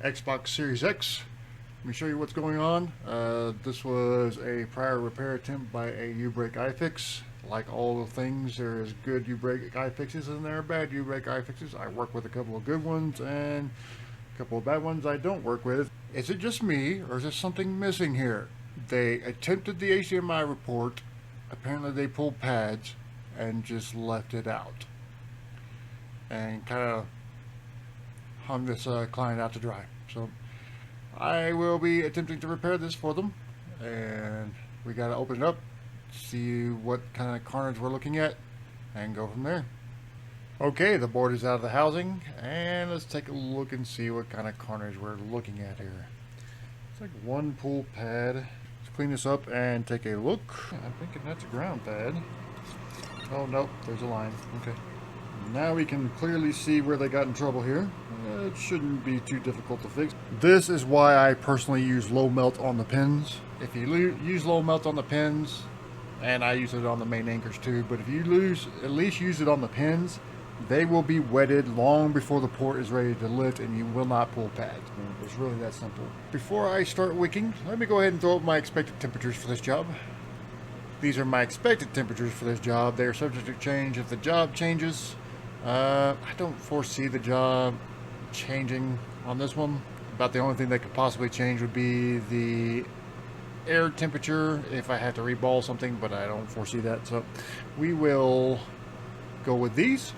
Xbox Series X. Let me show you what's going on. This was a prior repair attempt by a U-break iFix. Like all the things, there is good U-break iFixes and there are bad U-break iFixes. I work with a couple of good ones and a couple of bad ones I don't work with. Is it just me, or is there something missing here? They attempted the HDMI report. Apparently they pulled pads and just left it out. And kind of hung this client out to dry. So I will be attempting to repair this for them, and we got to open it up, see what kind of carnage we're looking at, and go from there. Okay, the board is out of the housing, and let's take a look and see what kind of carnage we're looking at here. It's like one pull pad. Let's clean this up and take a look. I'm thinking that's a ground pad. Oh nope, there's a line. Okay. Now we can clearly see where they got in trouble here. It shouldn't be too difficult to fix. This is why I personally use low melt on the pins. If you use low melt on the pins, and I use it on the main anchors too, but if you at least use it on the pins, they will be wetted long before the port is ready to lift, and you will not pull pads. It's really that simple. Before I start wicking, let me go ahead and throw up my expected temperatures for this job. These are my expected temperatures for this job. They are subject to change if the job changes. I don't foresee the job changing on this one. About the only thing that could possibly change would be the air temperature if I have to reball something, but I don't foresee that. So we will go with these.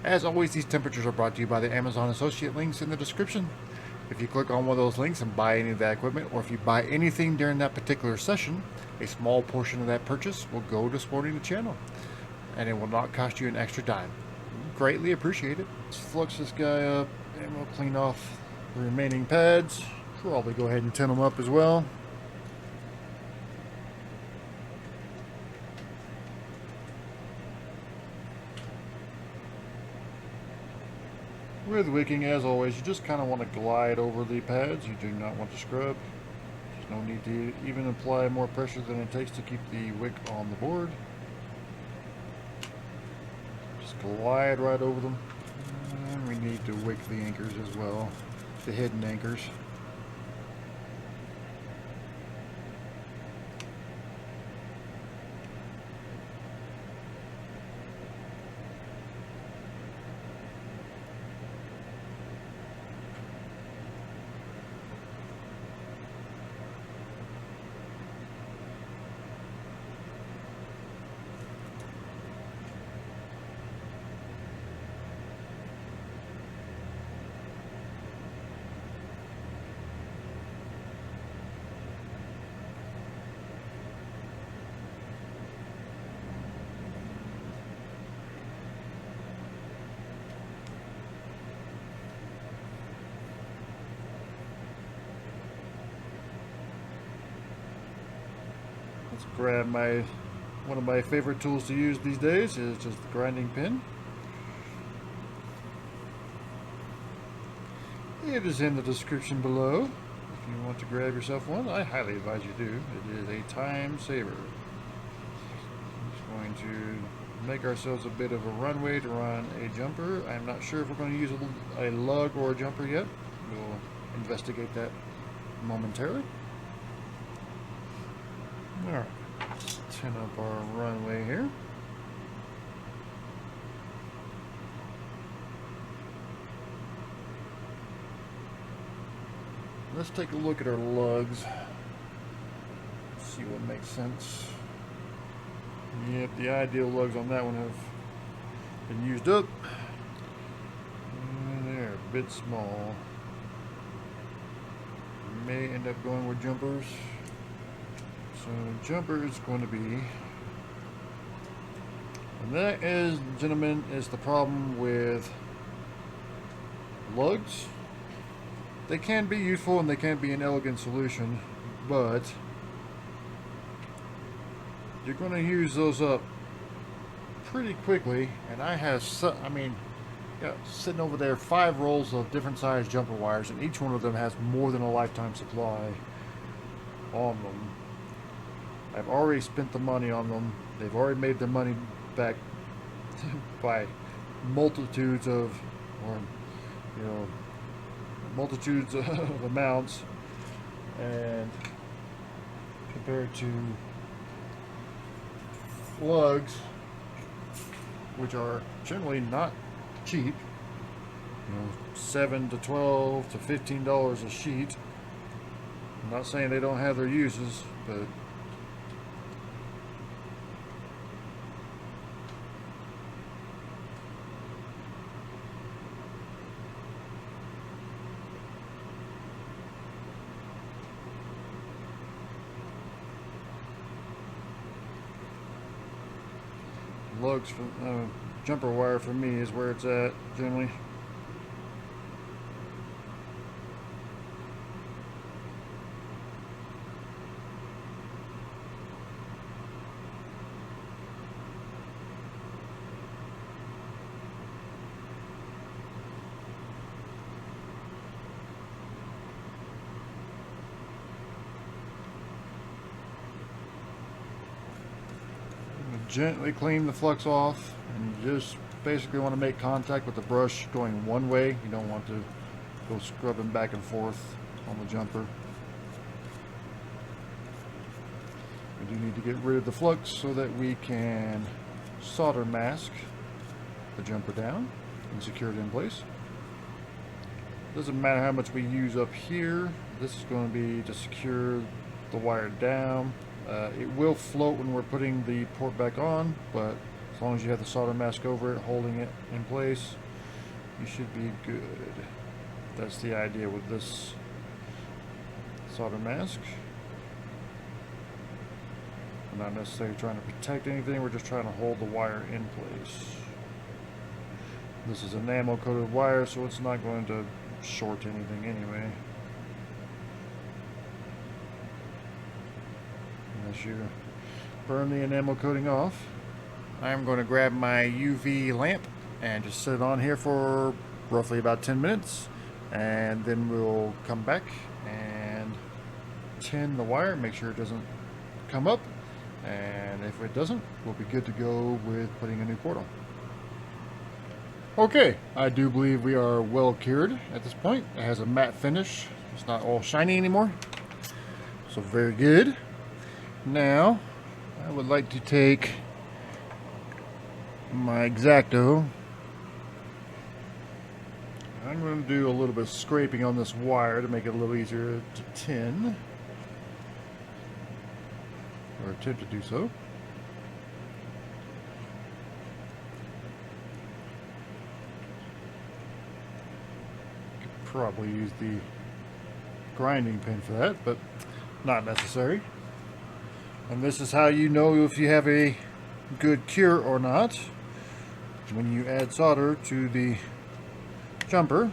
As always, these temperatures are brought to you by the Amazon associate links in the description. If you click on one of those links and buy any of that equipment, or if you buy anything during that particular session, a small portion of that purchase will go to supporting the channel, and it will not cost you an extra dime. Greatly appreciate it. Let's flux this guy up, and we'll clean off the remaining pads. Probably go ahead and tin them up as well. With wicking, as always, you just kind of want to glide over the pads. You do not want to scrub. There's no need to even apply more pressure than it takes to keep the wick on the board. Just glide right over them. And we need to wick the anchors as well, the hidden anchors. Let's grab one of my favorite tools to use these days is just the grinding pin. It is in the description below if you want to grab yourself one. I highly advise you do. It is a time saver. Just going to make ourselves a bit of a runway to run a jumper. I'm not sure if we're going to use a lug or a jumper yet. We'll investigate that momentarily. Alright, let's tin up our runway here. Let's take a look at our lugs. See what makes sense. Yep, the ideal lugs on that one have been used up. And they're a bit small. May end up going with jumpers. So jumper is going to be, and that is, gentlemen, is the problem with lugs. They can be useful and they can be an elegant solution, but you're going to use those up pretty quickly. And I have, sitting over there, 5 rolls of different size jumper wires, and each one of them has more than a lifetime supply on them. I've already spent the money on them. They've already made their money back by multitudes of, or multitudes of amounts, and compared to lugs, which are generally not cheap, $7 to $12 to $15 a sheet. I'm not saying they don't have their uses, but lugs for jumper wire for me is where it's at generally. Gently clean the flux off, and you just basically want to make contact with the brush going one way. You don't want to go scrubbing back and forth on the jumper. We do need to get rid of the flux so that we can solder mask the jumper down and secure it in place. Doesn't matter how much we use up here. This is going to be to secure the wire down. It will float when we're putting the port back on, but as long as you have the solder mask over it, holding it in place, you should be good. That's the idea with this solder mask. We're not necessarily trying to protect anything, we're just trying to hold the wire in place. This is enamel coated wire, so it's not going to short anything anyway. Unless you burn the enamel coating off. I'm going to grab my UV lamp and just sit it on here for roughly about 10 minutes, and then we'll come back and tin the wire, make sure it doesn't come up, and if it doesn't, we'll be good to go with putting a new port on. Okay, I do believe we are well cured at this point. It has a matte finish. It's not all shiny anymore, so very good. Now, I would like to take my X-Acto. I'm going to do a little bit of scraping on this wire to make it a little easier to tin, or attempt to do so. Could probably use the grinding pin for that, but not necessary. And this is how you know if you have a good cure or not. When you add solder to the jumper,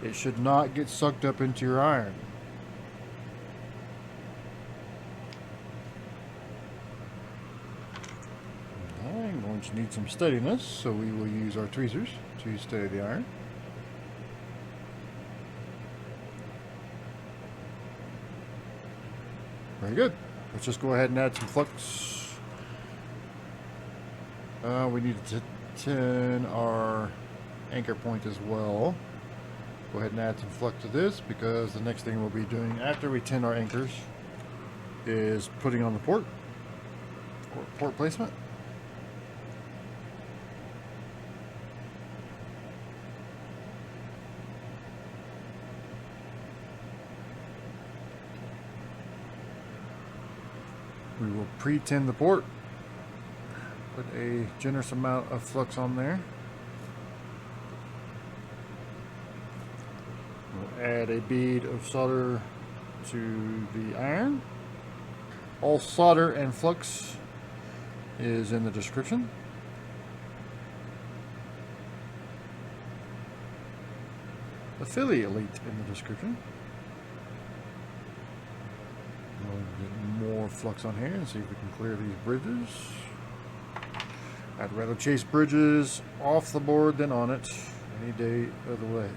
it should not get sucked up into your iron. I'm going to need some steadiness, so we will use our tweezers to steady the iron. Very good. Let's just go ahead and add some flux. We need to tin our anchor point as well. Go ahead and add some flux to this, because the next thing we'll be doing after we tin our anchors is putting on the port, or port placement. We will pre-tin the port, put a generous amount of flux on there. We'll add a bead of solder to the iron. All solder and flux is in the description. Affiliate link in the description. We'll get more flux on here and see if we can clear these bridges. I'd rather chase bridges off the board than on it any day of the way.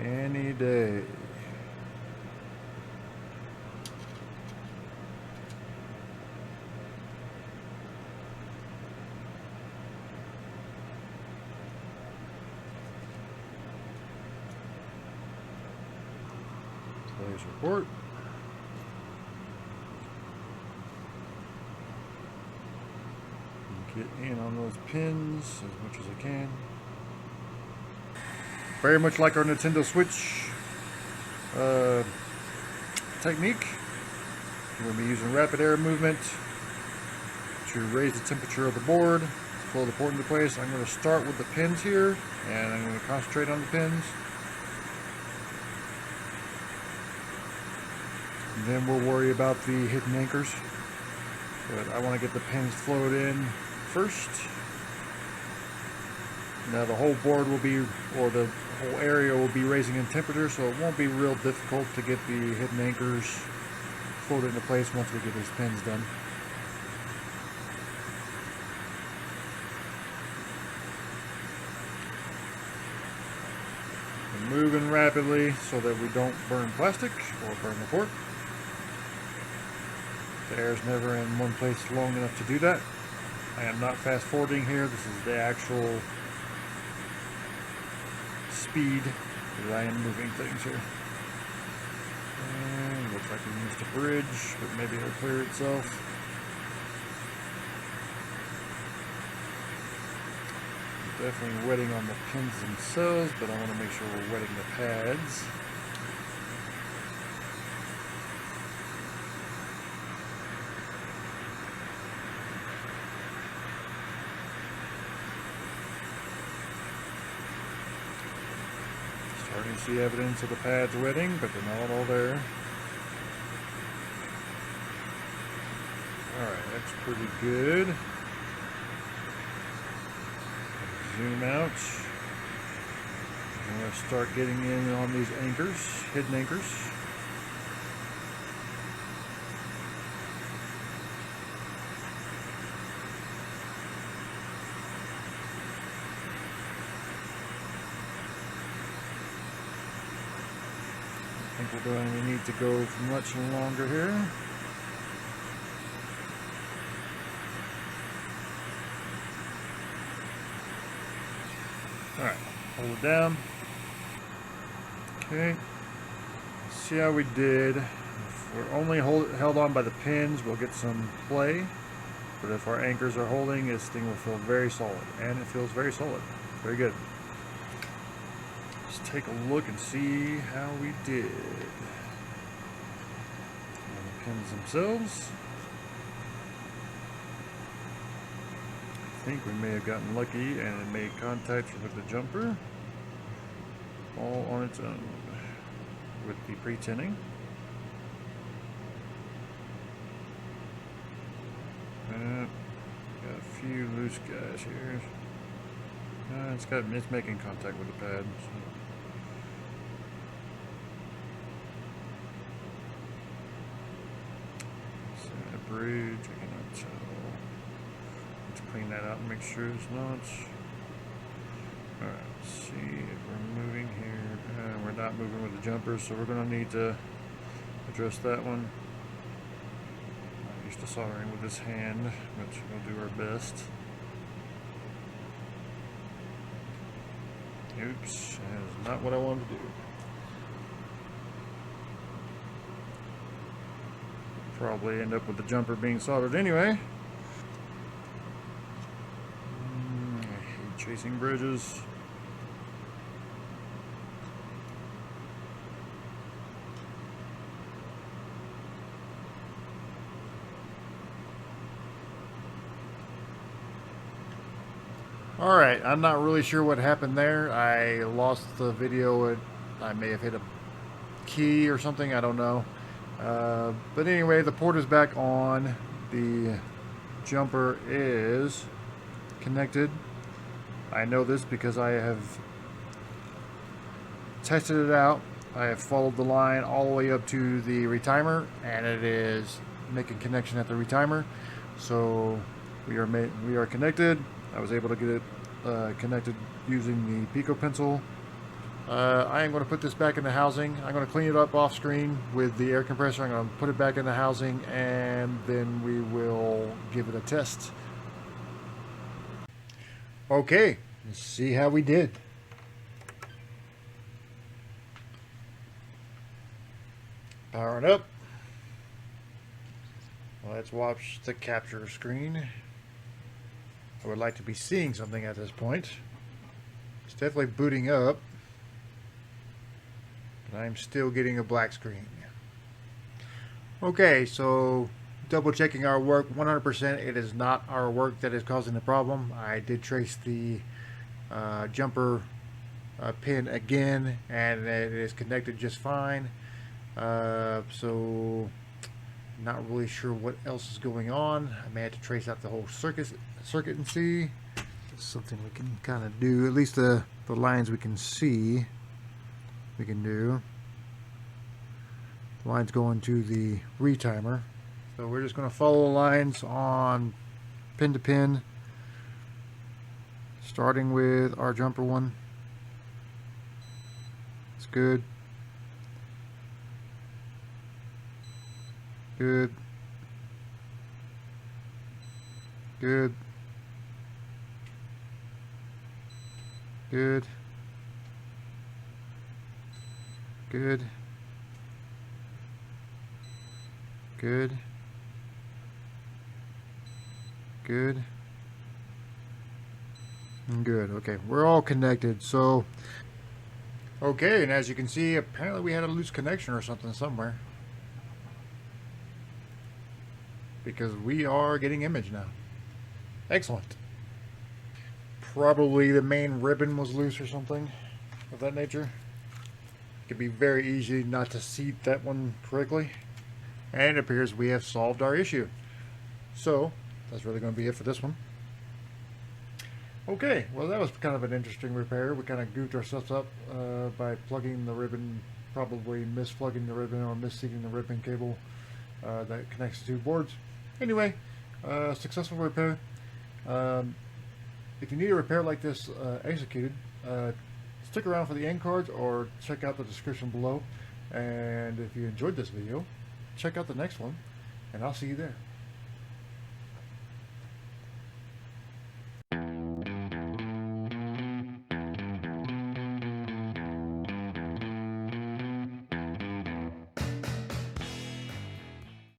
Any day. Place report. Get in on those pins as much as I can. Very much like our Nintendo Switch technique. We're going to be using rapid air movement to raise the temperature of the board, pull the port into place. I'm going to start with the pins here, and I'm going to concentrate on the pins. And then we'll worry about the hidden anchors. But I want to get the pins flowed in first. Now the whole board will be, or the whole area will be raising in temperature, so it won't be real difficult to get the hidden anchors flowed into place once we get these pins done. We're moving rapidly so that we don't burn plastic or burn the port. The air's never in one place long enough to do that. I am not fast forwarding here. This is the actual speed that I am moving things here. And looks like we missed a bridge, but maybe it'll clear itself. We're definitely wetting on the pins themselves, but I want to make sure we're wetting the pads. Starting to see evidence of the pads wetting, but they're not all there. Alright, that's pretty good. Zoom out. I'm going to start getting in on these anchors, hidden anchors. I think we're going to need to go much longer here. Alright, hold it down. Okay. See how we did. If we're only held on by the pins, we'll get some play. But if our anchors are holding, this thing will feel very solid. And it feels very solid. Very good. Let's take a look and see how we did. And the pins themselves. I think we may have gotten lucky and it made contact with the jumper all on its own with the pre-tinning. Got a few loose guys here. It's making contact with the pad. So a bridge, I cannot tell. Let's clean that out and make sure it's not. Alright, let's see if we're moving here. We're not moving with the jumpers, so we're going to need to address that one. I'm used to soldering with this hand, but we'll do our best. Oops, that is not what I wanted to do. Probably end up with the jumper being soldered anyway. I hate chasing bridges. Alright, I'm not really sure what happened there. I lost the video. I may have hit a key or something, I don't know. But anyway, the port is back on. The jumper is connected. I know this because I have tested it out. I have followed the line all the way up to the retimer, and it is making connection at the retimer. So we are connected. I was able to get it connected using the Pico pencil. I am going to put this back in the housing. I'm going to clean it up off screen with the air compressor. I'm going to put it back in the housing, and then we will give it a test. Okay, let's see how we did. Powering up. Let's watch the capture screen. I would like to be seeing something at this point. It's definitely booting up, but I'm still getting a black screen. Okay, so double checking our work. 100% it is not our work that is causing the problem. I did trace the jumper pin again, and it is connected just fine. So not really sure what else is going on. I may have to trace out the whole circuit and see. It's something we can kind of do. At least the lines we can see we can do. The lines going to the retimer. So we're just going to follow the lines on pin to pin, starting with our jumper one. It's good. Good. Good. Good. Good. Good. Good. And good. Okay, we're all connected. So, okay, and as you can see, apparently we had a loose connection or something somewhere, because we are getting image now. Excellent. Probably the main ribbon was loose or something of that nature. It could be very easy not to seat that one correctly. And it appears we have solved our issue. So, that's really going to be it for this one. Okay, well that was kind of an interesting repair. We kind of goofed ourselves up by plugging the ribbon, probably misplugging the ribbon or misseating the ribbon cable that connects the two boards. Anyway, successful repair. If you need a repair like this executed, stick around for the end cards or check out the description below. And if you enjoyed this video, check out the next one, and I'll see you there.